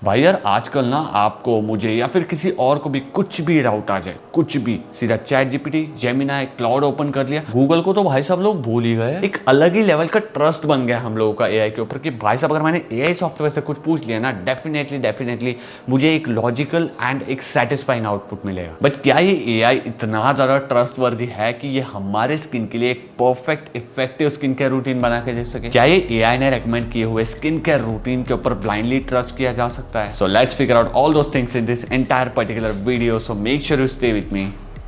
भाई यार आजकल ना आपको मुझे या फिर किसी और को भी कुछ भी डाउट आ जाए, कुछ भी, सीधा chat GPT, Gemini, cloud open कर लिया। गूगल को तो भाई साहब लोग भूल ही गए। एक अलग ही लेवल का ट्रस्ट बन गया हम लोगों का एआई के ऊपर कि भाई साहब अगर मैंने एआई सॉफ्टवेयर से कुछ पूछ लिया ना, डेफिनेटली मुझे एक लॉजिकल एंड एक सेटिस्फाइंग आउटपुट मिलेगा। बट क्या ये एआई इतना ज़्यादा ट्रस्टवर्दी है कि ये हमारे स्किन के लिए एक perfect effective skin care routine बना के दे सके? क्या ये एआई ने रेकमेंड किए हुए स्किन केयर रूटीन के ऊपर ब्लाइंडली ट्रस्ट किया जा सकता है? So let's figure out all those things in this entire particular video. So make sure you stay with me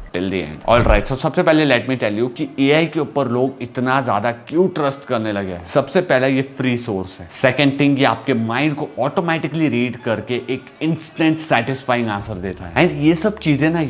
till the end. Alright, so सबसे पहले let me tell you कि AI के ऊपर लोग इतना ज़्यादा क्यों ट्रस्ट करने लगे हैं। सबसे पहला ये फ्री सोर्स है। सेकंड थिंग, ये आपके माइंड को ऑटोमेटिकली रीड करके एक इंस्टेंट सेटिस्फाइंग आंसर देता है। एंड ये सब चीज़ें ना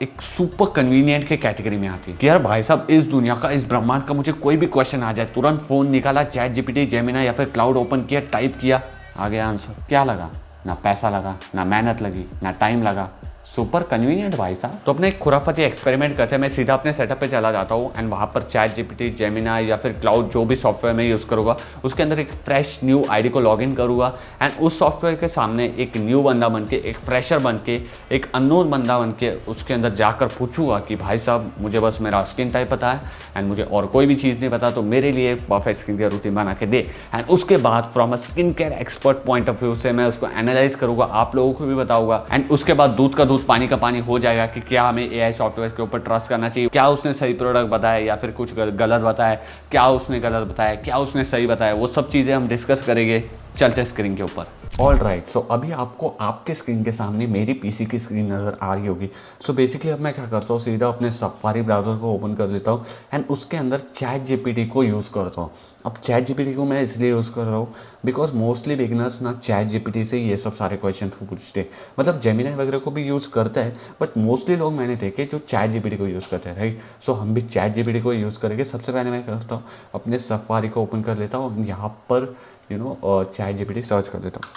एक सुपर कन्वीनियंट के कैटेगरी में आती है कि यार भाई साहब इस दुनिया का, इस ब्रह्मांड का मुझे कोई भी क्वेश्चन आ जाए, तुरंत फोन निकाला, चैट जीपीटी, जेमिना या फिर क्लाउड ओपन किया, टाइप किया, आ गया आंसर। क्या लगा? ना पैसा लगा, ना मेहनत लगी, ना टाइम लगा। सुपर कन्वीनियंट भाई साहब। तो अपने एक खुराफाती एक्सपेरिमेंट करते हैं। मैं सीधा अपने सेटअप पे चला जाता हूँ एंड वहाँ पर चैट जीपीटी, जेमिना या फिर क्लाउड जो भी सॉफ्टवेयर मैं यूज़ करूँगा उसके अंदर एक फ्रेश न्यू आईडी को लॉगिन करूँगा एंड उस सॉफ्टवेयर के सामने एक न्यू बंदा बन के, एक फ्रेशर बन के, एक अननोन बंदा बन के उसके अंदर जाकर पूछूंगा कि भाई साहब मुझे बस मेरा स्किन टाइप पता है एंड मुझे और कोई भी चीज़ नहीं पता, तो मेरे लिए परफेक्ट स्किन केयर रूटीन बना के दे। एंड उसके बाद from a skin care expert point of view से मैं उसको एनालाइज करूँगा, आप लोगों को भी बताऊँगा एंड उसके बाद दूध का दूध पानी का पानी हो जाएगा कि क्या हमें एआई सॉफ्टवेयर के ऊपर ट्रस्ट करना चाहिए, क्या उसने सही प्रोडक्ट बताया या फिर कुछ गलत बताया, क्या उसने गलत बताया, क्या उसने सही बताया, वो सब चीज़ें हम डिस्कस करेंगे चलते स्क्रीन के ऊपर। ऑल राइट, सो अभी आपको आपके स्क्रीन के सामने मेरी पीसी की स्क्रीन नज़र आ रही होगी। सो बेसिकली अब मैं क्या करता हूँ, सीधा अपने सफारी ब्राउज़र को ओपन कर लेता हूँ एंड उसके अंदर चैट जीपीटी को यूज़ करता हूँ। अब चैट जीपीटी को मैं इसलिए यूज़ कर रहा हूँ बिकॉज मोस्टली बिगनर्स ना चैट जीपीटी से ये सब सारे क्वेश्चन पूछते, मतलब जेमिनी वगैरह को भी यूज़ करते हैं बट मोस्टली लोग मैंने देखे जो चैट जीपीटी को यूज़ करते हैं, राइट। सो हम भी चैट जीपीटी को यूज़ करेंगे। सबसे पहले मैं क्या करता हूँ, अपने सफारी को ओपन कर लेता हूँ, यहाँ पर चैट जीपीटी सर्च कर देता हूँ।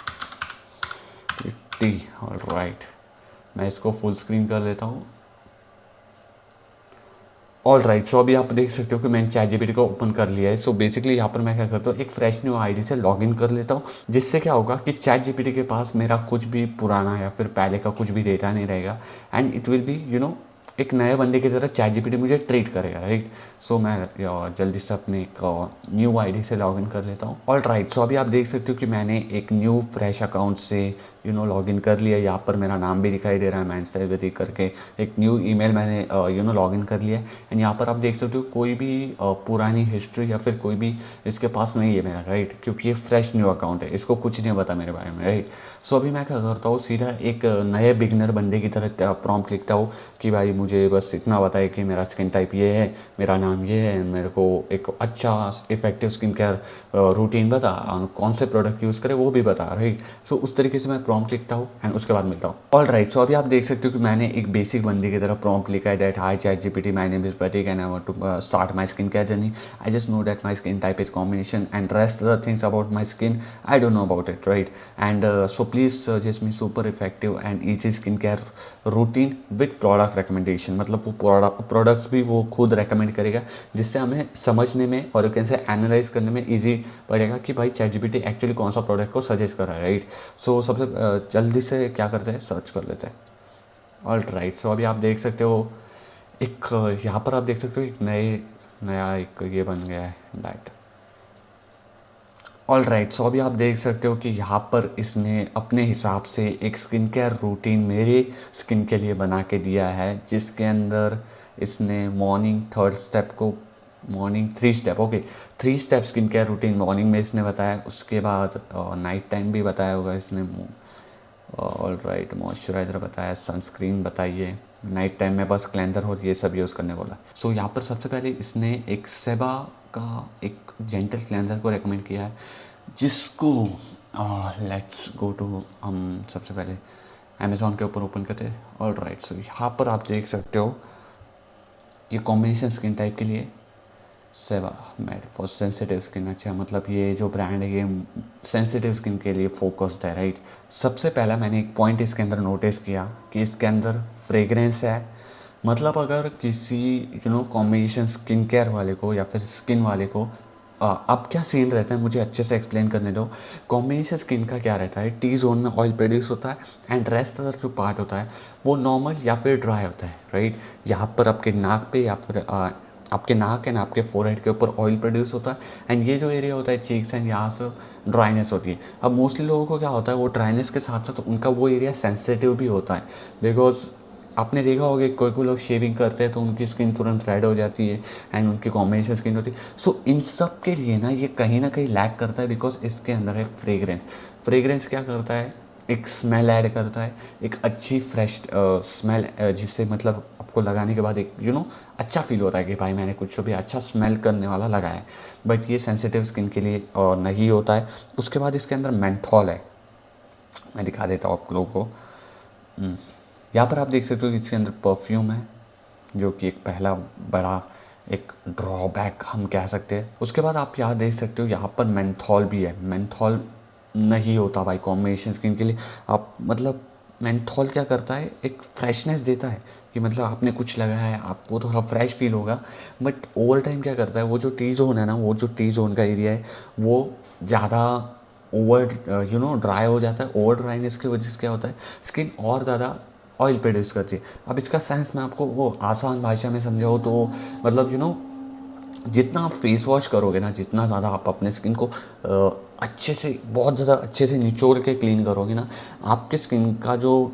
राइट, मैं इसको फुल स्क्रीन कर लेता हूँ। ऑल राइट, सो अभी आप देख सकते हो कि मैंने चैट जीपीटी को ओपन कर लिया है। सो बेसिकली यहाँ पर मैं क्या करता हूँ, एक फ्रेश न्यू आईडी से लॉगिन कर लेता हूँ, जिससे क्या होगा कि चैट जीपीटी के पास मेरा कुछ भी पुराना या फिर पहले का कुछ भी डेटा नहीं रहेगा एंड इट विल बी एक नए बंदे की तरह चैट जीपीटी मुझे ट्रीट करेगा, राइट। सो मैं जल्दी से अपने एक न्यू आईडी से लॉगिन कर लेता हूँ। ऑल राइट, सो अभी आप देख सकते हो कि मैंने एक न्यू फ्रेश अकाउंट से लॉगिन कर लिया। यहाँ पर मेरा नाम भी दिखाई दे रहा है, मैंस तैयबती करके। एक न्यू ईमेल मैंने लॉगिन कर लिया एंड यहाँ पर आप देख सकते हो कोई भी पुरानी हिस्ट्री या फिर कोई भी इसके पास नहीं है मेरा, राइट, क्योंकि ये फ्रेश न्यू अकाउंट है, इसको कुछ नहीं पता मेरे बारे में, राइट। सो अभी मैं क्या करता हूँ, सीधा एक नए बिगनर बंदे की तरह प्रॉम्प्ट लिखता हूँ कि भाई मुझे बस इतना बताए कि मेरा स्किन टाइप ये है, मेरा नाम ये है, मेरे को एक अच्छा इफेक्टिव स्किन केयर रूटीन बता, कौन से प्रोडक्ट यूज़ करें वो भी बता, राइट। सो उस तरीके से मैं प्रॉम्प्ट लिखता हूँ एंड उसके बाद मिलता हूँ। ऑल राइट, सो अभी आप देख सकते हो कि मैंने एक बेसिक बंदे की तरह प्रॉम्प्ट लिखा है, that hi ChatGPT, my name is Prateek and I want to start my skin care journey. I just know that my skin type is combination and rest the things about my skin I don't know about it, right. And so please suggest me super effective and easy skin care routine with product recommendation. मतलब वो products भी वो खुद recommend करेगा, जिससे हमें समझने में और कैसे एनालाइज करने में ईजी पड़ेगा कि भाई चैट जीपीटी एक्चुअली कौन सा प्रोडक्ट को सजेस्ट कर रहा है, राइट। सो सबसे जल्दी से क्या करते हैं, सर्च कर लेते हैं। ऑल राइट, सो अभी आप देख सकते हो एक यहाँ पर आप देख सकते हो एक नया एक ये बन गया है डाइट। ऑल राइट, सो अभी आप देख सकते हो कि यहाँ पर इसने अपने हिसाब से एक स्किन केयर रूटीन मेरे स्किन के लिए बना के दिया है, जिसके अंदर इसने morning three step skin care routine morning में इसने बताया, उसके बाद नाइट टाइम भी बताया होगा इसने। ऑल राइट, मॉइस्चराइज़र बताया, सनस्क्रीन बताइए, नाइट टाइम में बस क्लेंजर हो ये सब यूज़ करने वाला। सो यहाँ पर सबसे पहले इसने एक सेबा का एक जेंटल क्लेंजर को रेकमेंड किया है, जिसको लेट्स गो टू, हम सबसे पहले अमेज़ॉन के ऊपर ओपन करते हैं। ऑल राइट, सो यहाँ पर आप देख सकते हो ये कॉम्बिनेशन स्किन टाइप के लिए सेवा मेड फॉर सेंसिटिव स्किन। अच्छा, मतलब ये जो ब्रांड है ये सेंसिटिव स्किन के लिए फोकस्ड है, राइट। सबसे पहला मैंने एक पॉइंट इसके अंदर नोटिस किया कि इसके अंदर फ्रेगरेंस है। मतलब अगर किसी कॉम्बिनेशन स्किन केयर वाले को या फिर स्किन वाले को अब क्या सीन रहता है मुझे अच्छे से एक्सप्लेन करने दो। कॉम्बिनेशन स्किन का क्या रहता है, टी जोन में ऑयल प्रोड्यूस होता है एंड रेस्ट अदर जो पार्ट होता है वो नॉर्मल या फिर ड्राई होता है, राइट। यहाँ पर आपके नाक पे या फिर आपके नाक एंड आपके फोरहेड के ऊपर ऑयल प्रोड्यूस होता है एंड ये जो एरिया होता है चीक्स एंड यहाँ से ड्राइनेस होती है। अब मोस्टली लोगों को क्या होता है, वो ड्राइनेस के साथ साथ उनका वो एरिया सेंसिटिव भी होता है, बिकॉज आपने देखा होगा कोई कोई लोग शेविंग करते हैं तो उनकी स्किन तुरंत रेड हो जाती है एंड उनकी कॉम्बिनेशन स्किन होती है। सो इन सब के लिए ना ये कहीं ना कहीं लैक करता है, बिकॉज इसके अंदर है फ्रेग्रेंस। फ्रेग्रेंस क्या करता है, एक स्मेल ऐड करता है, एक अच्छी फ्रेश स्मेल, जिससे मतलब आपको लगाने के बाद एक अच्छा फील होता है कि भाई मैंने कुछ भी अच्छा स्मेल करने वाला लगाया है। बट ये सेंसिटिव स्किन के लिए नहीं होता है। उसके बाद इसके अंदर मेंथॉल है, मैं दिखा देता हूँ आप लोगों को। यहाँ पर आप देख सकते हो कि इसके अंदर परफ्यूम है, जो कि एक पहला बड़ा एक ड्रॉबैक हम कह सकते हैं। उसके बाद आप यहाँ देख सकते हो यहाँ पर मेंथॉल भी है। मेंथॉल नहीं होता भाई कॉम्बिनेशन स्किन के लिए। आप मतलब मेंथॉल क्या करता है, एक फ्रेशनेस देता है कि मतलब आपने कुछ लगाया है आपको थोड़ा फ्रेश फील होगा। बट ओवर टाइम क्या करता है, वो जो टी जोन है ना, वो जो टी जोन का एरिया है वो ज़्यादा ओवर ड्राई हो जाता है। ओवर ड्राइनेस की वजह से क्या होता है, स्किन और ज़्यादा ऑयल प्रोड्यूस करती है। अब इसका सेंस मैं आपको वो आसान भाषा में समझाऊँ तो मतलब जितना आप फेस वॉश करोगे ना, जितना ज़्यादा आप अपने स्किन को अच्छे से बहुत ज़्यादा अच्छे से निचोड़ के क्लीन करोगे ना, आपके स्किन का जो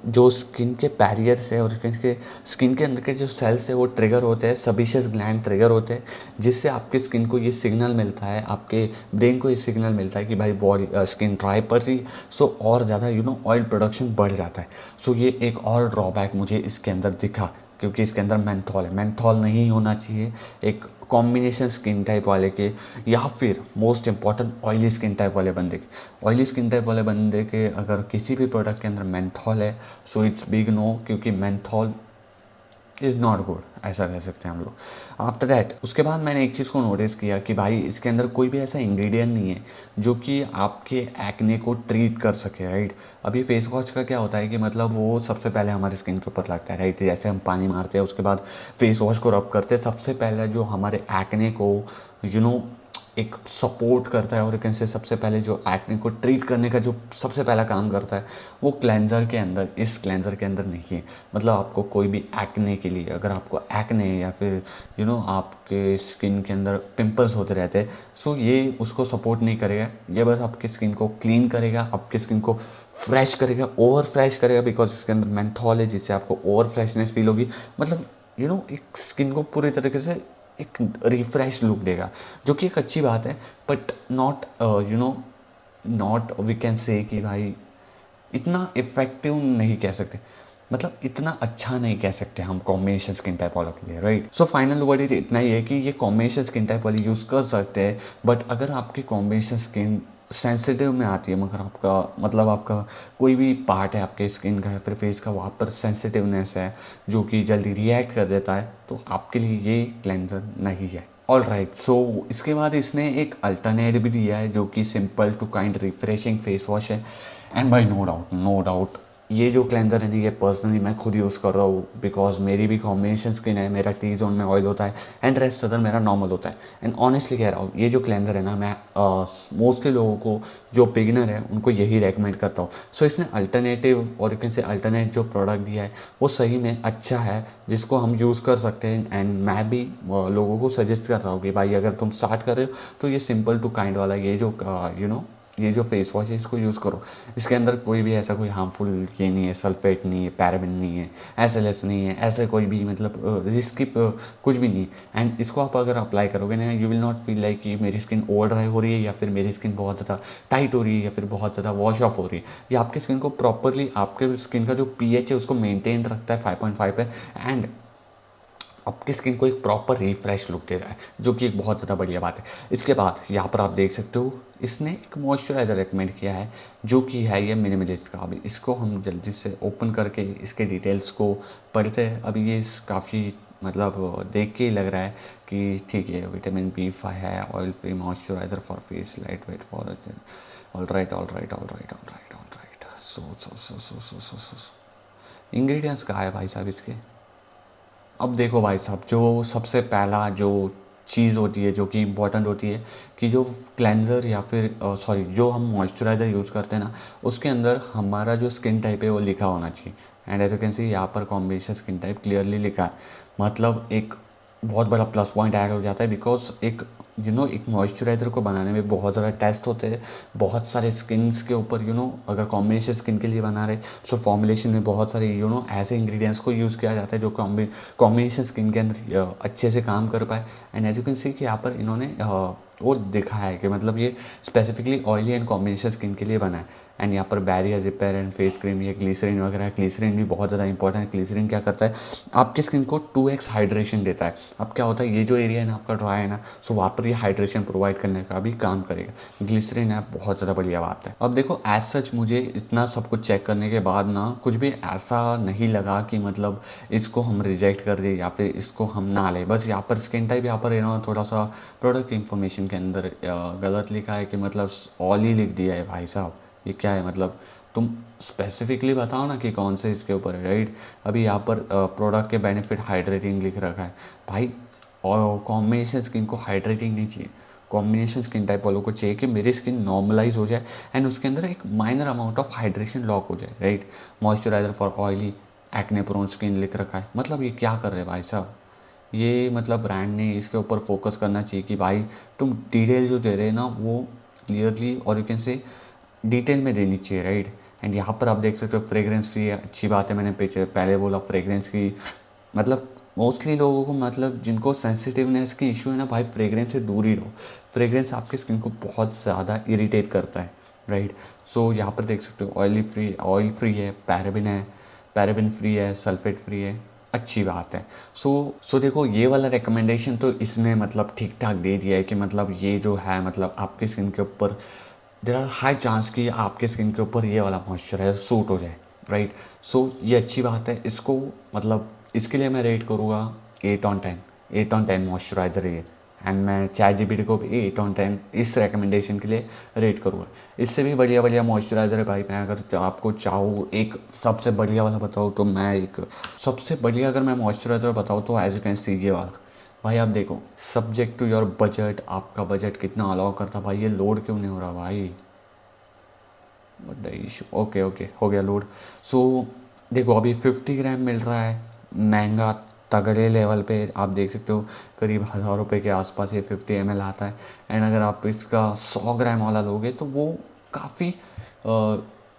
जो स्किन के बैरियर्स है और स्किन के अंदर के जो सेल्स है वो ट्रिगर होते हैं, सबीशियस ग्लैंड ट्रिगर होते हैं, जिससे आपके स्किन को ये सिग्नल मिलता है, आपके ब्रेन को ये सिग्नल मिलता है कि भाई बॉडी स्किन ड्राई पड़ रही। सो और ज़्यादा ऑयल प्रोडक्शन बढ़ जाता है। सो ये एक और ड्रॉबैक मुझे इसके अंदर दिखा, क्योंकि इसके अंदर मेंथॉल है। मेंथॉल नहीं होना चाहिए एक कॉम्बिनेशन स्किन टाइप वाले के, या फिर most important oily skin type वाले बंदे के। ऑयली स्किन टाइप वाले बंदे के अगर किसी भी प्रोडक्ट के अंदर मेंथॉल है, सो इट्स बिग नो, क्योंकि मेंथॉल इज़ नॉट गुड, ऐसा कह सकते हैं हम लोग। आफ्टर दैट उसके बाद मैंने एक चीज़ को नोटिस किया कि भाई इसके अंदर कोई भी ऐसा इंग्रेडिएंट नहीं है जो कि आपके एक्ने को ट्रीट कर सके, राइट। अभी फेस वॉश का क्या होता है कि मतलब वो सबसे पहले हमारे स्किन के ऊपर लगता है, राइट। जैसे हम पानी मारते हैं उसके बाद फेस वॉश को रब करते हैं, सबसे पहले जो हमारे एक्ने को एक सपोर्ट करता है और कैसे सबसे पहले जो एक्ने को ट्रीट करने का जो सबसे पहला काम करता है वो क्लेंजर के अंदर, इस क्लेंजर के अंदर नहीं है। मतलब आपको कोई भी एक्ने के लिए, अगर आपको एक्ने या फिर आपके स्किन के अंदर पिंपल्स होते रहते हैं, सो ये उसको सपोर्ट नहीं करेगा। ये बस आपकी स्किन को क्लीन करेगा, आपकी स्किन को फ्रेश करेगा, ओवर फ्रेश करेगा, बिकॉज इसके अंदर मेंथॉल है जिससे आपको ओवर फ्रेशनेस फील होगी। मतलब एक स्किन को पूरी तरीके से एक रिफ्रेश लुक देगा, जो कि एक अच्छी बात है। But not we can say कि भाई इतना इफेक्टिव नहीं कह सकते, मतलब इतना अच्छा नहीं कह सकते हम कॉम्बिनेशन स्किन टाइप वालों के लिए, राइट। सो फाइनल वर्ड इतना ही है कि ये कॉम्बिनेशन स्किन टाइप वाले यूज़ कर सकते हैं। बट अगर आपकी कॉम्बिनेशन स्किन सेंसिटिव में आती है, मगर आपका कोई भी पार्ट है आपके स्किन का या फिर फेस का, वहाँ पर सेंसिटिवनेस है जो कि जल्दी रिएक्ट कर देता है, तो आपके लिए ये क्लेंजर नहीं है। ऑल राइट, सो इसके बाद इसने एक अल्टरनेट भी दिया है जो कि simple to kind refreshing face wash है। एंड बाई नो डाउट ये जो क्लेंजर है ये पर्सनली मैं खुद यूज़ कर रहा हूँ, बिकॉज मेरी भी कॉम्बिनेशन स्किन है, मेरा टी जोन में ऑयल होता है एंड रेस्ट अदर मेरा नॉर्मल होता है। एंड ऑनेस्टली कह रहा हूँ ये जो क्लेंजर है ना, मैं मोस्टली लोगों को जो बिगिनर है उनको यही रेकमेंड करता हूँ। सो इसने अल्टरनेटिव और कैसे अल्टरनेट जो प्रोडक्ट दिया है वो सही में अच्छा है, जिसको हम यूज़ कर सकते हैं। एंड मैं भी लोगों को सजेस्ट कर रहा हूँ कि भाई अगर तुम स्टार्ट कर रहे हो तो ये सिंपल टू काइंड वाला ये जो फेस वॉश है इसको यूज़ करो। इसके अंदर कोई भी ऐसा कोई हार्मफुल ये नहीं है, सल्फेट नहीं है, पैराबेन नहीं है, SLS नहीं है, ऐसे कोई भी मतलब रिस्की कुछ भी नहीं है। एंड इसको आप अगर अप्लाई करोगे ना, you will not feel like कि मेरी स्किन ओवर ड्राई हो रही है या फिर मेरी स्किन बहुत ज़्यादा टाइट हो रही है या फिर बहुत ज़्यादा वॉश ऑफ हो रही है। ये आपकी स्किन को प्रॉपरली, आपके स्किन का जो pH है उसको मेनटेन रखता है 5.5 पे, एंड आपकी स्किन को एक प्रॉपर रिफ्रेश लुक दे रहा है, जो कि एक बहुत ज़्यादा बढ़िया बात है। इसके बाद यहाँ पर आप देख सकते हो इसने एक मॉइस्चराइज़र रेकमेंड किया है जो कि है ये मिनिमलिस्ट का। अभी इसको हम जल्दी से ओपन करके इसके डिटेल्स को पढ़ते हैं। अभी ये काफ़ी मतलब देख के ही लग रहा है कि ठीक है, विटामिन B5 है, oil free moisturiser for face, light weight for all right. So ingredients कहाँ है भाई साहब इसके। अब देखो भाई साहब, जो सबसे पहला जो चीज़ होती है जो कि इम्पोर्टेंट होती है कि जो क्लेंजर या फिर सॉरी जो हम मॉइस्चराइज़र यूज़ करते हैं ना, उसके अंदर हमारा जो स्किन टाइप है वो लिखा होना चाहिए। And as you can see यहाँ पर कॉम्बिनेशन स्किन टाइप क्लियरली लिखा है, मतलब एक बहुत बड़ा प्लस पॉइंट ऐड हो जाता है। बिकॉज एक एक मॉइस्चराइज़र को बनाने में बहुत ज़्यादा टेस्ट होते हैं, बहुत सारे स्किन्स के ऊपर अगर कॉम्बिनेशन स्किन के लिए बना रहे तो फॉर्मुलेशन में बहुत सारे ऐसे इंग्रेडिएंट्स को यूज़ किया जाता है जो कॉम्बिनेशन स्किन के अंदर अच्छे से काम कर पाए। And as you can see कि यहाँ पर इन्होंने वो दिखाया है कि मतलब ये specifically oily and combination skin के लिए बना है। एंड यहाँ पर barrier repair and face cream, ये ग्लिसरीन वगैरह है। ग्लिसरीन भी बहुत ज़्यादा इंपॉर्टेंट है। ग्लिसरीन क्या करता है, आपकी स्किन को 2x हाइड्रेशन देता है। अब क्या होता है, ये जो एरिया है ना आपका ड्राई है ना, सो वहाँ पर ये हाइड्रेशन प्रोवाइड करने का भी काम करेगा। ग्लिसरीन है बहुत ज़्यादा बढ़िया बात है। अब देखो एज सच मुझे इतना सब कुछ चेक करने के बाद ना कुछ भी ऐसा नहीं लगा कि मतलब इसको हम रिजेक्ट कर दें या फिर इसको हम ना लें। बस यहाँ पर स्किन टाइप यहाँ पर थोड़ा सा प्रोडक्ट इन्फॉर्मेशन के अंदर गलत लिखा है कि मतलब ऑयली लिख दिया है। भाई साहब ये क्या है, मतलब तुम स्पेसिफिकली बताओ ना कि कौन से इसके ऊपर है, राइट। अभी यहाँ पर प्रोडक्ट के बेनिफिट हाइड्रेटिंग लिख रखा है। भाई और कॉम्बिनेशन स्किन को हाइड्रेटिंग नहीं चाहिए, कॉम्बिनेशन स्किन टाइप वालों को चाहिए कि मेरी स्किन नॉर्मलाइज हो जाए एंड उसके अंदर एक minor amount of hydration lock हो जाए, right. Moisturiser for oily acne prone skin लिख रखा है। मतलब ये क्या कर रहे हैं भाई साहब, ये मतलब ब्रांड ने इसके ऊपर फोकस करना चाहिए कि भाई तुम डिटेल जो दे रहे हैं ना वो क्लियरली और यू कैन से डिटेल में देनी चाहिए, राइट। एंड यहाँ पर आप देख सकते हो फ्रेग्रेंस फ्री है, अच्छी बात है। मैंने पहले बोला फ्रेग्रेंस की, मतलब मोस्टली लोगों को मतलब जिनको सेंसिटिवनेस की इशू है ना भाई, फ्रेग्रेंस से दूर ही रहो। फ्रेग्रेंस आपकी स्किन को बहुत ज़्यादा इरिटेट करता है, राइट। सो यहाँ पर देख सकते हो ऑयल फ्री है, पैराबिन फ्री है, सल्फेट फ्री है, अच्छी बात है। सो देखो ये वाला रिकमेंडेशन तो इसने मतलब ठीक ठाक दे दिया है कि मतलब ये जो है मतलब आपकी स्किन के ऊपर देर आर हाई चांस कि आपके स्किन के ऊपर ये वाला मॉइस्चराइजर सूट हो जाए, राइट। सो ये अच्छी बात है। इसको मतलब इसके लिए मैं रेट करूँगा 8/10, 8/10 मॉइस्चराइजर ये। एंड मैं ChatGPT को भी 8/10 इस रिकमेंडेशन के लिए रेट करूँगा। इससे भी बढ़िया बढ़िया मॉइस्चराइज़र है भाई। मैं अगर आपको चाहूँ एक सबसे बढ़िया वाला बताऊँ तो मैं एक सबसे बढ़िया अगर मैं मॉइस्चराइज़र बताऊँ तो एज यू कैन सी ये वाला। भाई आप देखो सब्जेक्ट टू योर बजट, आपका बजट कितना अलाउ करता। भाई ये लोड क्यों नहीं हो रहा भाई, इशू। ओके ओके हो गया लोड। सो देखो अभी 50 ग्राम मिल रहा है, महंगा तगड़े लेवल पे आप देख सकते हो, करीब 1000 रुपये के आसपास ये 50 ml आता है। एंड अगर आप इसका 100 ग्राम वाला लोगे तो वो काफ़ी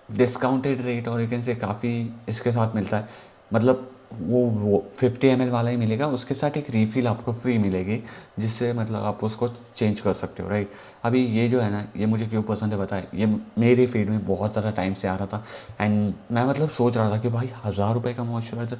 डिस्काउंटेड रेट और यू से काफ़ी इसके साथ मिलता है। मतलब वो 50 ml वाला ही मिलेगा, उसके साथ एक रीफ़िल आपको फ्री मिलेगी जिससे मतलब आप उसको चेंज कर सकते हो, राइट। अभी ये जो है ना ये मुझे क्यों पसंद है बताए, ये मेरी फीड में बहुत ज़्यादा टाइम से आ रहा था। एंड मैं मतलब सोच रहा था कि भाई 1000 रुपये का मॉइस्चराइज़र,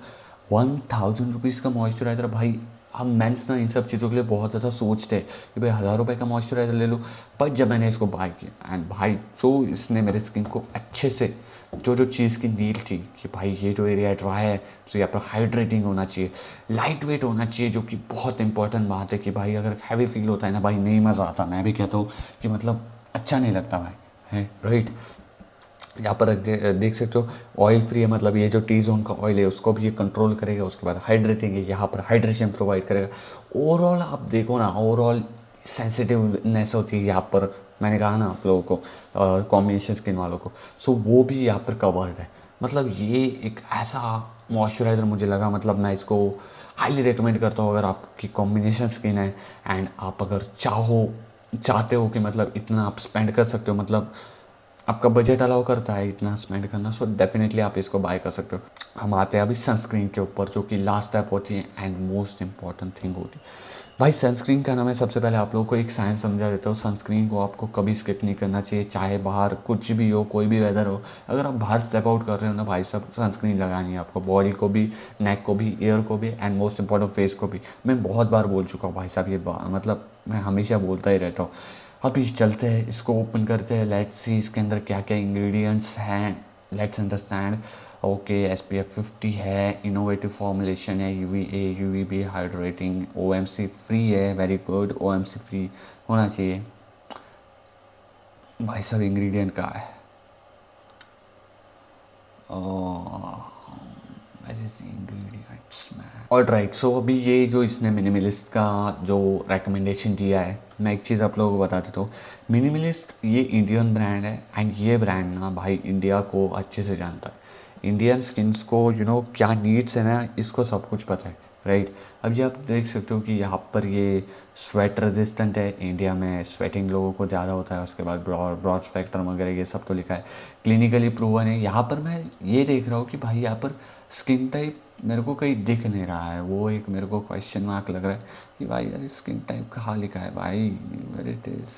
1000 रुपीज़ का मॉइस्चराइज़र। भाई हम मेंस ना इन सब चीज़ों के लिए बहुत ज़्यादा सोचते हैं कि भाई 1000 रुपये का मॉइस्चराइज़र ले लूँ। पर जब मैंने इसको बाय किया एंड भाई जो इसने मेरे स्किन को अच्छे से जो चीज़ की नीड थी कि भाई ये जो एरिया ड्राई है तो यहाँ पर हाइड्रेटिंग होना चाहिए, लाइट वेट होना चाहिए, जो कि बहुत इंपॉर्टेंट बात है कि भाई अगर हैवी फील होता है ना भाई नहीं मज़ा आता। मैं भी कहता हूँ कि मतलब अच्छा नहीं लगता भाई, है राइट। यहाँ पर देख सकते हो ऑयल फ्री है, मतलब ये जो टी जोन का ऑयल है उसको भी ये कंट्रोल करेगा। उसके बाद हाइड्रेटिंग है, यहाँ पर हाइड्रेशन प्रोवाइड करेगा। ओवरऑल आप देखो ना, ओवरऑल सेंसिटिवनेस होती है यहाँ पर, मैंने कहा ना आप लोगों को कॉम्बिनेशन स्किन वालों को, सो वो भी यहाँ पर कवर्ड है। मतलब ये एक ऐसा मॉइस्चराइज़र मुझे लगा, मतलब मैं इसको हाईली रिकमेंड करता हूँ अगर आपकी कॉम्बिनेशन स्किन है एंड आप अगर चाहते हो कि मतलब इतना आप स्पेंड कर सकते हो, मतलब आपका बजट अलाउ करता है इतना स्पेंड करना, सो डेफिनेटली आप इसको बाय कर सकते हो। हम आते हैं अभी सनस्क्रीन के ऊपर, जो कि लास्ट स्टेप होती है एंड मोस्ट इंपॉर्टेंट थिंग होती है। भाई सनस्क्रीन का नाम है, सबसे पहले आप लोगों को एक साइंस समझा देता हूँ। सनस्क्रीन को आपको कभी स्किप नहीं करना चाहिए, चाहे बाहर कुछ भी हो, कोई भी वेदर हो। अगर आप बाहर स्टेप आउट कर रहे हो ना भाई साहब, सनस्क्रीन लगानी है आपको, बॉडी को भी, नेक को भी, ईयर को भी एंड मोस्ट इंपॉर्टेंट फेस को भी। मैं बहुत बार बोल चुका हूँ भाई साहब ये मतलब मैं हमेशा बोलता ही रहता हूँ। अभी चलते हैं इसको ओपन करते हैं, लेट्स सी इसके अंदर क्या क्या इंग्रेडिएंट्स हैं, लेट्स अंडरस्टैंड। ओके SPF 50 है, इनोवेटिव फॉर्मुलेशन है, UVA UVB hydrating, OMC free है, वेरी गुड, OMC फ्री होना चाहिए। भाई सब इंग्रेडिएंट का है, दिस इंग्रेडिएंट्स मैन। ऑलराइट, सो अभी ये जो इसने मिनिमलिस्ट का जो रेकमेंडेशन दिया है, मैं एक चीज़ आप लोगों को बता देता हूँ। मिनिमलिस्ट ये इंडियन ब्रांड है एंड ये ब्रांड ना भाई इंडिया को अच्छे से जानता है। इंडियन स्किन्स को क्या नीड्स है ना, इसको सब कुछ पता है, राइट। अब ये आप देख सकते हो कि यहाँ पर ये स्वेट रेजिस्टेंट है, इंडिया में स्वेटिंग लोगों को ज़्यादा होता है। उसके बाद ब्रॉड स्पेक्ट्रम वगैरह ये सब तो लिखा है, क्लिनिकली प्रूवन है। यहाँ पर मैं ये देख रहा हूँ कि भाई यहाँ पर स्किन टाइप मेरे को कहीं दिख नहीं रहा है, वो एक मेरे को क्वेश्चन मार्क लग रहा है कि भाई यार स्किन टाइप कहाँ लिखा है भाई, वेर इट इज़,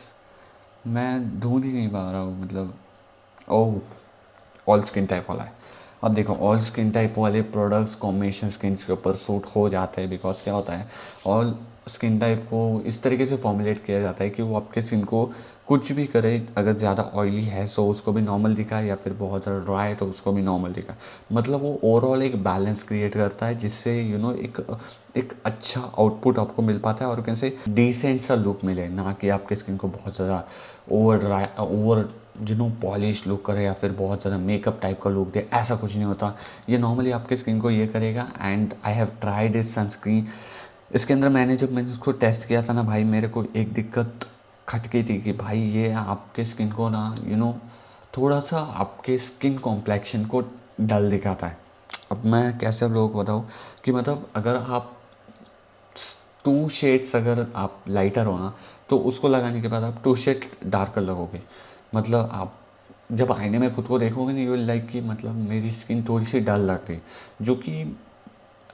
मैं ढूंढ ही नहीं पा रहा हूँ। मतलब ओह, ऑल स्किन टाइप वाला है। अब देखो, ऑल स्किन टाइप वाले प्रोडक्ट्स कॉम्बिनेशन स्किन के ऊपर सूट हो जाते हैं, बिकॉज क्या होता है, ऑल स्किन टाइप को इस तरीके से फॉर्मुलेट किया जाता है कि वो आपके स्किन को कुछ भी करे, अगर ज़्यादा ऑयली है सो उसको भी नॉर्मल दिखाए, या फिर बहुत ज़्यादा ड्राई है तो उसको भी नॉर्मल दिखाए। मतलब वो ओवरऑल एक बैलेंस क्रिएट करता है, जिससे एक अच्छा आउटपुट आपको मिल पाता है और कैसे डिसेंट सा लुक मिले, ना कि आपके स्किन को बहुत ज़्यादा ओवर पॉलिश लुक करे या फिर बहुत ज़्यादा मेकअप टाइप का लुक दे। ऐसा कुछ नहीं होता, ये नॉर्मली आपके स्किन को ये करेगा। And I have tried this sunscreen. इसके अंदर मैंने इसको टेस्ट किया था ना भाई, मेरे को एक दिक्कत खटकी थी कि भाई ये आपके स्किन को ना थोड़ा सा आपके स्किन कॉम्प्लेक्शन को डल दिखाता है। अब मैं कैसे आप लोगों को बताऊँ कि मतलब अगर आप 2 शेड्स अगर आप लाइटर हो ना, तो उसको लगाने के बाद आप 2 शेड्स डार्कर लगोगे। मतलब आप जब आईने में खुद को देखोगे ना, यू विल लाइक कि मतलब मेरी स्किन थोड़ी सी डल लग रही, जो कि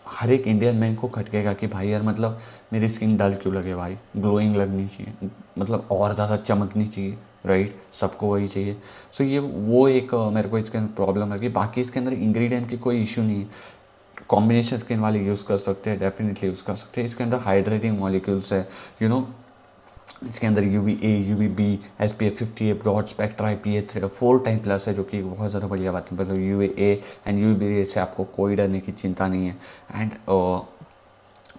हर एक इंडियन मैन को खटकेगा कि भाई यार मतलब मेरी स्किन डल क्यों लगे भाई, ग्लोइंग लगनी चाहिए, मतलब और ज़्यादा चमकनी चाहिए, राइट। सबको वही चाहिए। सो ये वो एक मेरे को इसके अंदर प्रॉब्लम लगी। बाकी इसके अंदर इंग्रेडिएंट की कोई इशू नहीं है, कॉम्बिनेशन स्किन वाले यूज़ कर सकते हैं, डेफिनेटली यूज़ कर सकते हैं। इसके अंदर हाइड्रेटिंग मॉलिक्यूल्स है, इसके अंदर UVA, UVB, SPF 50 है, broad spectra PA 4 time plus है, जो कि बहुत ज़्यादा बढ़िया बात है। मतलब UVA एंड UVB रे से आपको कोई डरने की चिंता नहीं है। एंड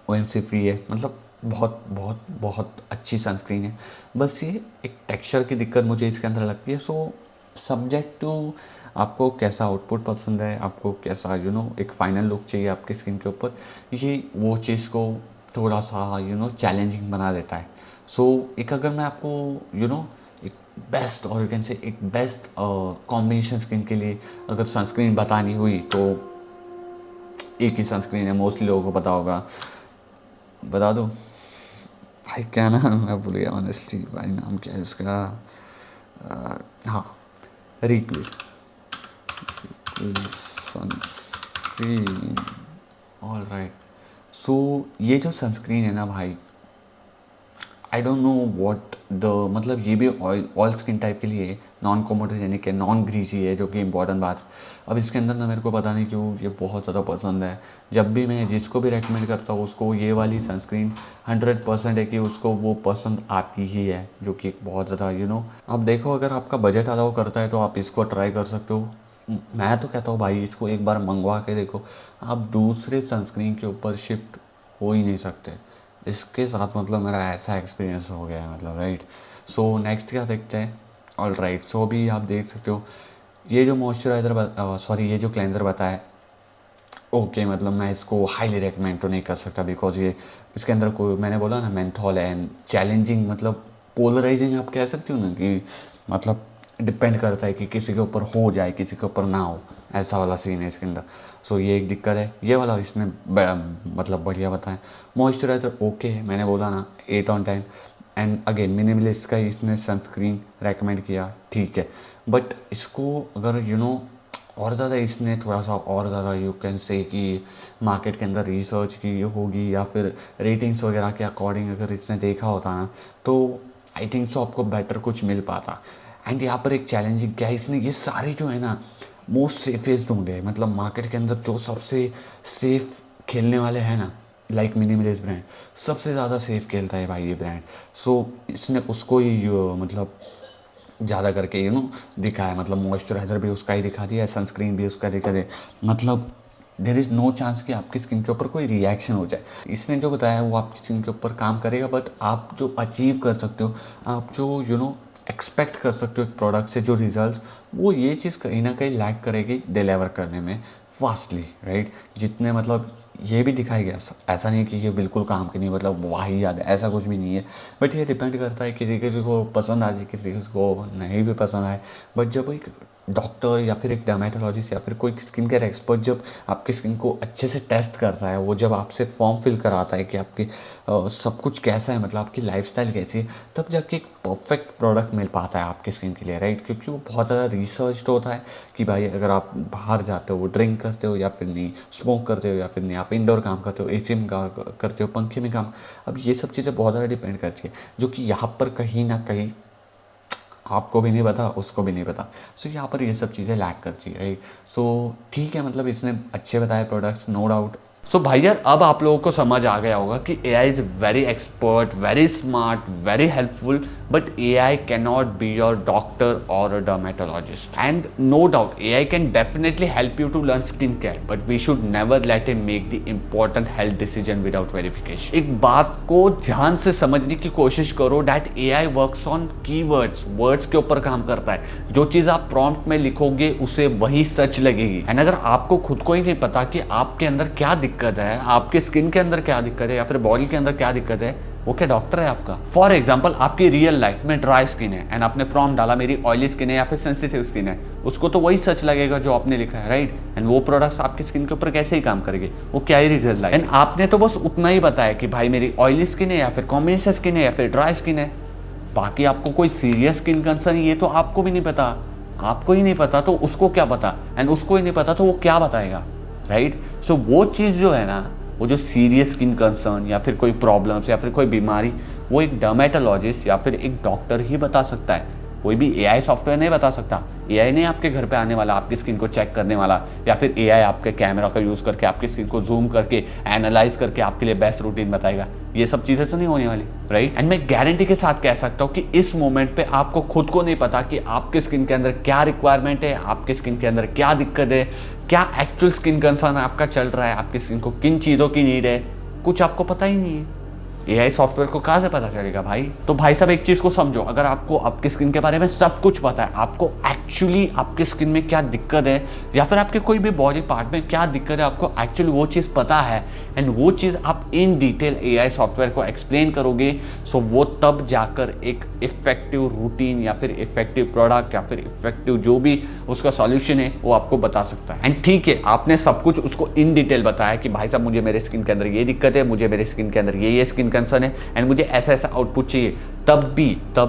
OMC फ्री है, मतलब बहुत बहुत बहुत अच्छी सनस्क्रीन है। बस ये एक टेक्सचर की दिक्कत मुझे इसके अंदर लगती है। सो सब्जेक्ट टू आपको कैसा आउटपुट पसंद है, आपको कैसा एक फाइनल लुक चाहिए आपकी स्किन के ऊपर, ये वो चीज़ को थोड़ा सा चैलेंजिंग बना देता है। सो एक अगर मैं आपको एक बेस्ट और यू कैन से एक बेस्ट कॉम्बिनेशन स्किन के लिए अगर सनस्क्रीन बतानी हुई तो एक ही सनस्क्रीन है, मोस्टली लोगों को पता होगा। बता दो भाई, क्या नाम, मैं भूल गया ऑनेस्टली भाई, नाम क्या है इसका। हाँ, रिक्विल सनस्क्रीन। ऑलराइट, सो ये जो सनस्क्रीन है ना भाई, आई डोंट नो व्हाट द मतलब ये भी ऑयल स्किन टाइप के लिए नॉन कोमोडोजेनिक है, नॉन ग्रीसी है, जो कि इंपॉर्टेंट बात है। अब इसके अंदर ना मेरे को पता नहीं क्यों ये बहुत ज़्यादा पसंद है। जब भी मैं जिसको भी रेकमेंड करता हूँ उसको ये वाली सनस्क्रीन 100% है कि उसको वो पसंद आती ही है, जो कि बहुत ज़्यादा अब देखो, अगर आपका बजट अलाउ करता है तो आप इसको ट्राई कर सकते हो। मैं तो कहता हूँ भाई इसको एक बार मंगवा के देखो, आप दूसरे सनस्क्रीन के ऊपर शिफ्ट हो ही नहीं सकते। इसके साथ मतलब मेरा ऐसा एक्सपीरियंस हो गया है, मतलब राइट। सो नेक्स्ट क्या देखते हैं। ऑलराइट, सो अभी आप देख सकते हो ये जो मॉइस्चराइज़र सॉरी ये जो क्लेंजर बताया, ओके मतलब मैं इसको हाईली रेकमेंड तो नहीं कर सकता, बिकॉज ये इसके अंदर कोई, मैंने बोला ना, मेंथॉल है एंड चैलेंजिंग, मतलब पोलराइजिंग आप कह सकते हो ना, कि मतलब डिपेंड करता है कि किसी के ऊपर हो जाए किसी के ऊपर ना हो, ऐसा वाला सीन है इसके अंदर। सो ये एक दिक्कत है। ये वाला इसने मतलब बढ़िया बताया। मॉइस्चराइज़र ओके है, मैंने बोला ना 8/10। एंड अगेन मिनिमलिस्ट का इसने सनस्क्रीन रेकमेंड किया, ठीक है। बट इसको अगर और ज़्यादा इसने थोड़ा सा और ज़्यादा यू कैन से कि मार्केट के अंदर रिसर्च की होगी या फिर रेटिंग्स वगैरह के अकॉर्डिंग अगर इसने देखा होता ना, तो आई थिंक सो आपको बेटर कुछ मिल पाता। एंड यहाँ पर एक चैलेंजिंग क्या है, इसने ये सारे जो है ना मोस्ट सेफेस्ट ढूंढे, मतलब मार्केट के अंदर जो सबसे सेफ खेलने वाले हैं ना, लाइक मिनिमलिस्ट ब्रांड सबसे ज़्यादा सेफ खेलता है भाई ये ब्रांड। सो इसने उसको ही मतलब ज़्यादा करके दिखाया, मतलब मॉइस्चराइज़र भी उसका ही दिखा दिया, सनस्क्रीन भी उसका दिखा दिया, मतलब देयर इज़ नो चांस कि आपकी स्किन के ऊपर कोई रिएक्शन हो जाए। इसने जो बताया वो आपकी स्किन के ऊपर काम करेगा, बट आप जो अचीव कर सकते हो, आप जो एक्सपेक्ट कर सकते हो एक प्रोडक्ट से जो रिजल्ट्स, वो ये चीज़ कहीं ना कहीं लैक करेगी डिलीवर करने में फास्टली, राइट। जितने मतलब ये भी दिखाया गया, ऐसा नहीं कि ये बिल्कुल काम की नहीं, मतलब वही याद है, ऐसा कुछ भी नहीं है। बट ये डिपेंड करता है, किसी किसी को पसंद आ जाए, किसी को नहीं भी पसंद आए। बट जब एक डॉक्टर या फिर एक डर्मेटोलॉजिस्ट या फिर कोई स्किन केयर एक्सपर्ट जब आपकी स्किन को अच्छे से टेस्ट करता है, वो जब आपसे फॉर्म फिल कराता है कि आपकी सब कुछ कैसा है, मतलब आपकी लाइफस्टाइल कैसी है, तब जाके एक परफेक्ट प्रोडक्ट मिल पाता है आपकी स्किन के लिए, राइट। क्योंकि वो बहुत ज़्यादा रिसर्च होता है कि भाई अगर आप बाहर जाते हो, ड्रिंक करते हो या फिर नहीं, स्मोक करते हो या फिर नहीं, आप इंडोर काम करते हो, एसी में काम करते हो, पंखे में काम, अब ये सब चीज़ें बहुत ज़्यादा डिपेंड करती है, जो कि यहाँ पर कहीं ना कहीं आपको भी नहीं पता, उसको भी नहीं पता। सो यहाँ पर ये सब चीज़ें लैक करती है, राइट। सो ठीक है, मतलब इसने अच्छे बताए प्रोडक्ट्स, नो डाउट। सो भाई यार, अब आप लोगों को समझ आ गया होगा कि AI is very expert, very smart, very helpful, but AI can not be your doctor और a dermatologist. And no doubt AI can definitely help you to learn skin care, but we should never let him make the important health decision without verification. एक बात को ध्यान से समझने की कोशिश करो, that AI works on keywords, words के ऊपर काम करता है। जो चीज़ आप प्रॉम्प्ट में लिखोगे उसे वही सच लगेगी। एंड अगर आपको खुद को ही नहीं पता कि आपके अंदर क्या दिक्कत है, आपके स्किन के अंदर क्या दिक्कत है या फिर बॉडी के अंदर क्या दिक्कत है, वो क्या डॉक्टर है आपका? फॉर एग्जाम्पल, आपकी रियल लाइफ में ड्राई स्किन है एंड आपने प्रॉम्प्ट डाला मेरी ऑयली स्किन है या फिर सेंसिटिव स्किन है, उसको तो वही सच लगेगा जो आपने लिखा है, राइट। एंड वो प्रोडक्ट्स आपकी स्किन के ऊपर कैसे ही काम करेंगे, वो क्या ही रिजल्ट लाएंगे। एंड आपने तो बस उतना ही बताया कि भाई मेरी ऑयली स्किन है या फिर कॉम्बिनेशन स्किन है या फिर ड्राई स्किन है, बाकी आपको कोई सीरियस स्किन कंसर्न ये तो आपको भी नहीं पता। आपको ही नहीं पता तो उसको क्या पता, एंड उसको ही नहीं पता तो वो क्या बताएगा, राइट। सो वो चीज़ जो है ना, वो जो सीरियस स्किन कंसर्न या फिर कोई प्रॉब्लम्स या फिर कोई बीमारी, वो एक डर्मेटोलॉजिस्ट या फिर एक डॉक्टर ही बता सकता है। कोई भी AI सॉफ्टवेयर नहीं बता सकता। AI नहीं आपके घर पे आने वाला, आपकी स्किन को चेक करने वाला, या फिर AI आपके कैमरा का यूज़ करके आपकी स्किन को जूम करके एनालाइज करके आपके लिए बेस्ट रूटीन बताएगा। ये सब चीज़ें तो नहीं होने वाली, राइट। एंड मैं गारंटी के साथ कह सकता हूँ कि इस मोमेंट पे आपको खुद को नहीं पता कि आपके स्किन के अंदर क्या रिक्वायरमेंट है, आपके स्किन के अंदर क्या दिक्कत है, क्या एक्चुअल स्किन कंसर्न आपका चल रहा है, आपकी स्किन को किन चीज़ों की नीड है, कुछ आपको पता ही नहीं है। AI सॉफ्टवेयर को कहाँ से पता चलेगा भाई? तो भाई साहब एक चीज़ को समझो, अगर आपको आपकी स्किन के बारे में सब कुछ पता है, आपको एक्चुअली आपकी स्किन में क्या दिक्कत है या फिर आपके कोई भी बॉडी पार्ट में क्या दिक्कत है, आपको एक्चुअली वो चीज़ पता है एंड वो चीज़ आप इन डिटेल AI सॉफ्टवेयर को एक्सप्लेन करोगे, सो वो तब जाकर एक इफेक्टिव रूटीन या फिर इफेक्टिव प्रोडक्ट या फिर इफेक्टिव जो भी उसका सॉल्यूशन है वो आपको बता सकता है। एंड ठीक है, आपने सब कुछ उसको इन डिटेल बताया कि भाई साहब मुझे मेरे स्किन के अंदर ये दिक्कत है, मुझे मेरे स्किन के अंदर ये स्किन कंसर्न है एंड मुझे ऐसा ऐसा आउटपुट चाहिए, तब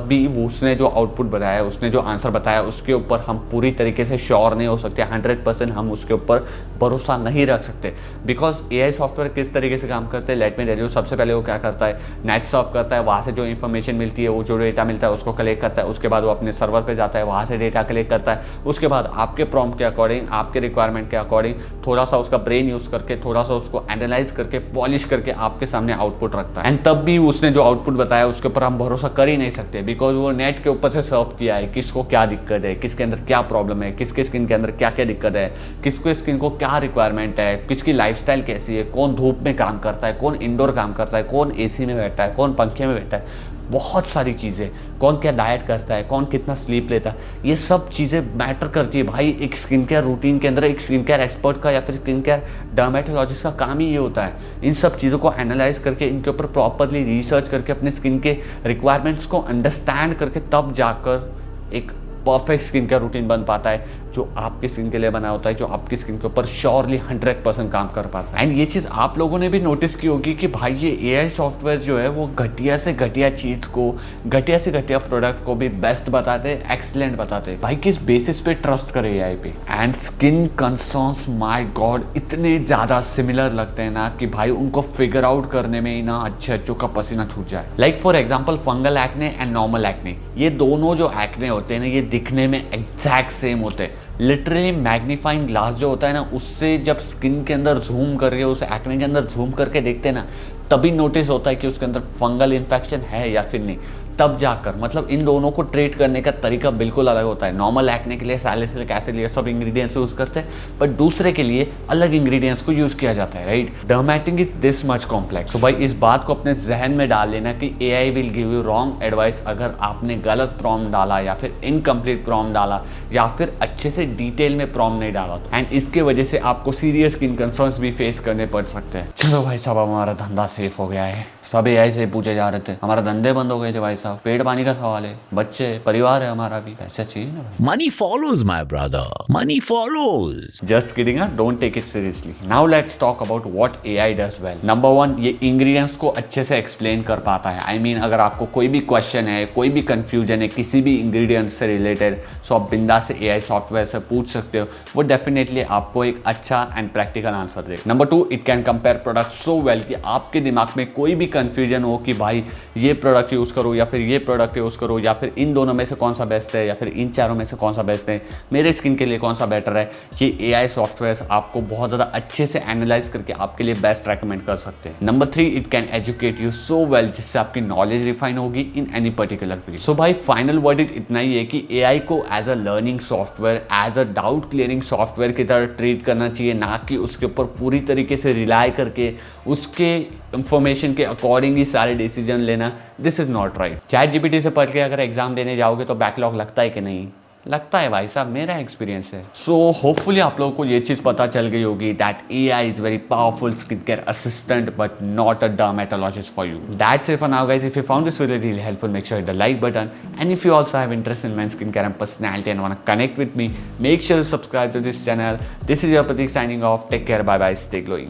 भी वो उसने जो आउटपुट बताया, उसने जो आंसर बताया, उसके ऊपर हम पूरी तरीके से श्योर नहीं हो सकते, 100% हम उसके ऊपर भरोसा नहीं रख सकते। बिकॉज AI सॉफ्टवेयर किस तरीके से काम करते हैं, लेट मी टेल यू। सबसे पहले वो क्या करता है, नेट सर्फ करता है, वहाँ से जो इन्फॉर्मेशन मिलती है, वो जो डेटा मिलता है उसको कलेक्ट करता है, उसके बाद वो अपने सर्वर पर जाता है, वहाँ से डेटा कलेक्ट करता है, उसके बाद आपके प्रॉम्प्ट के अकॉर्डिंग, आपके रिक्वायरमेंट के अकॉर्डिंग थोड़ा सा उसका ब्रेन यूज़ करके, थोड़ा सा उसको एनालाइज करके, पॉलिश करके आपके सामने आउटपुट रखता है। एंड तब भी उसने जो आउटपुट बताया उसके ऊपर हम भरोसा कर ही नहीं सकते, बिकॉज वो नेट के ऊपर से सर्व किया है, किसको क्या दिक्कत है, किसके अंदर क्या प्रॉब्लम है, किसके स्किन के अंदर क्या क्या दिक्कत है, किसको स्किन को क्या रिक्वायरमेंट है, किसकी लाइफस्टाइल कैसी है, कौन धूप में काम करता है, कौन इंडोर काम करता है, कौन AC में बैठा है, कौन पंखे में बैठा है, बहुत सारी चीज़ें, कौन क्या डाइट करता है, कौन कितना स्लीप लेता है, ये सब चीज़ें मैटर करती है भाई। एक स्किन केयर रूटीन के अंदर एक स्किन केयर एक्सपर्ट का या फिर स्किन केयर डर्मेटोलॉजिस्ट का काम ही ये होता है, इन सब चीज़ों को एनालाइज करके, इनके ऊपर प्रॉपरली रिसर्च करके, अपने स्किन के रिक्वायरमेंट्स को अंडरस्टैंड करके तब जाकर एक परफेक्ट स्किन केयर रूटीन बन पाता है, जो आपकी स्किन के लिए बना होता है, जो आपकी स्किन के ऊपर श्योरली 100% काम कर पाता है। एंड ये चीज़ आप लोगों ने भी नोटिस की होगी कि भाई ये AI सॉफ्टवेयर जो है वो घटिया से घटिया चीज़ को, घटिया से घटिया प्रोडक्ट को भी बेस्ट बताते हैं, एक्सीलेंट बताते हैं। भाई किस बेसिस पे ट्रस्ट करें AI पे? And skin concerns, my God, इतने ज़्यादा सिमिलर लगते हैं ना कि भाई उनको फिगर आउट करने में ही ना अच्छों का पसीना छूट जाए। Like for example fungal acne and normal acne, ये दोनों जो एक्ने होते हैं ना, ये दिखने में एग्जैक्ट सेम होते हैं। लिटरली मैग्नीफाइंग ग्लास जो होता है ना, उससे जब स्किन के अंदर जूम करके, उस एक्ने के अंदर जूम करके देखते हैं ना, तभी नोटिस होता है कि उसके अंदर फंगल इन्फेक्शन है या फिर नहीं। तब जाकर मतलब इन दोनों को ट्रीट करने का तरीका बिल्कुल अलग होता है। नॉर्मल एक्ने के लिए सैलिसिलिक एसिड ये सब इंग्रेडिएंट्स यूज करते हैं, बट दूसरे के लिए अलग इंग्रेडिएंट्स को यूज किया जाता है, राइट। डर्मेटिंग इज दिस मच कॉम्प्लेक्स। तो भाई इस बात को अपने जहन में डाल लेना कि AI will give you wrong advice अगर आपने गलत प्रॉम्प्ट डाला या फिर इनकम्प्लीट प्रॉम्प्ट डाला या फिर अच्छे से डिटेल में प्रॉम्प्ट नहीं डाला, एंड इसके वजह से आपको सीरियस स्किन कंसर्न्स भी फेस करने पड़ सकते हैं। चलो भाई साहब, हमारा धंधा सेफ हो गया है। सब AI से पूछे जा रहे थे, हमारा धंधे बंद हो गए थे भाई साहब। पेट पानी का सवाल है, बच्चे परिवार है हमारा भी, पैसा चाहिए ना भाई। Money follows, my brother. Money follows. Just kidding, don't take it seriously. Now let's talk about what AI does well. Number 1, ये ingredients को अच्छे से explain कर पाता है। I mean, अगर आपको कोई भी question है, कोई भी confusion है किसी भी ingredients से related, तो आप बिंदास से AI सॉफ्टवेयर से पूछ सकते हो, वो definitely आपको एक अच्छा and practical answer देगा। Number 2, it can compare products so well कि आपके दिमाग में कोई भी कंफ्यूजन हो कि भाई ये प्रोडक्ट यूज़ करो या फिर ये प्रोडक्ट यूज़ करो या फिर इन दोनों में से कौन सा बेस्ट है या फिर इन चारों में से कौन सा बेस्ट है, मेरे स्किन के लिए कौन सा बेटर है, ये AI सॉफ्टवेयर आपको बहुत ज़्यादा अच्छे से एनालाइज करके आपके लिए बेस्ट रेकमेंड कर सकते हैं। Number 3, it can educate you so well जिससे आपकी नॉलेज रिफाइन होगी in any particular field. So भाई फाइनल वर्डिक्ट इतना ही है कि AI को as a learning software, as a doubt clearing software की तरह ट्रीट करना चाहिए, ना कि उसके ऊपर पूरी तरीके से रिलाई करके उसके इंफॉर्मेशन के अकॉर्डिंग ही सारे डिसीजन लेना। This is not right. ChatGPT से पढ़ के अगर एग्जाम देने जाओगे तो बैकलॉग लगता है कि नहीं? लगता है भाई साहब, मेरा एक्सपीरियंस है। सो होपफुली आप लोगों को ये चीज़ पता चल गई होगी that AI is very powerful skin care assistant but not a dermatologist for you. That's it for now guys. If you found this video really helpful, make sure hit the like button, and if you also have interest in men's skincare and personality and want to connect with me, make sure to subscribe to this channel. This is your Pratik signing off. Take care, bye bye, stay glowing.